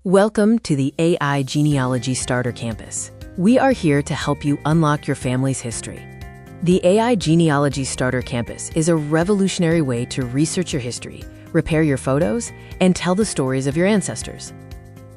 Welcome to the AI Genealogy Starter Campus. We are here to help you unlock your family's history. The AI Genealogy Starter Campus is a revolutionary way to research your history, repair your photos, and tell the stories of your ancestors.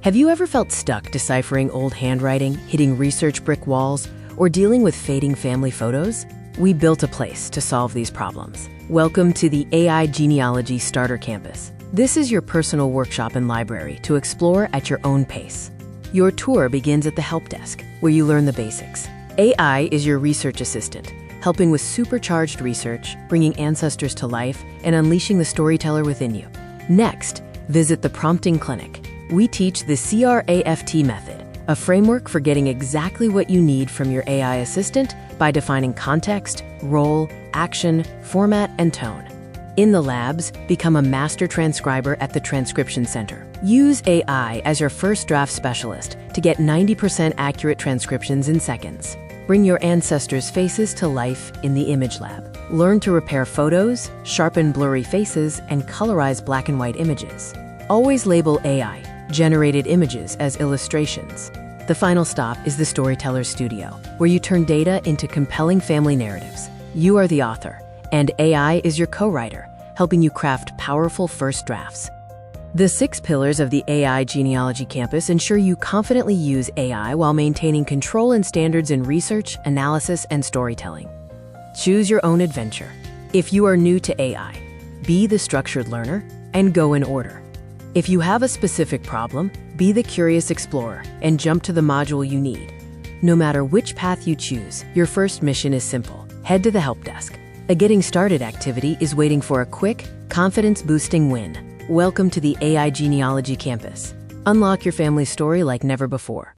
Have you ever felt stuck deciphering old handwriting, hitting research brick walls, or dealing with fading family photos? We built a place to solve these problems. Welcome to the AI Genealogy Starter Campus. This is your personal workshop and library to explore at your own pace. Your tour begins at the help desk, where you learn the basics. AI is your research assistant, helping with supercharged research, bringing ancestors to life, and unleashing the storyteller within you. Next, visit the prompting clinic. We teach the CRAFT method, a framework for getting exactly what you need from your AI assistant by defining context, role, action, format, and tone. In the labs, become a master transcriber at the Transcription Centre. Use AI as your first draft specialist to get 90% accurate transcriptions in seconds. Bring your ancestors' faces to life in the image lab. Learn to repair photos, sharpen blurry faces, and colorize black and white images. Always label AI-generated images as illustrations. The final stop is the Storyteller Studio, where you turn data into compelling family narratives. You are the author, and AI is your co-writer, helping you craft powerful first drafts. The 6 pillars of the AI Genealogy Campus ensure you confidently use AI while maintaining control and standards in research, analysis, and storytelling. Choose your own adventure. If you are new to AI, be the structured learner and go in order. If you have a specific problem, be the curious explorer and jump to the module you need. No matter which path you choose, your first mission is simple. Head to the help desk. A getting started activity is waiting for a quick, confidence-boosting win. Welcome to the AI Genealogy Campus. Unlock your family's story like never before.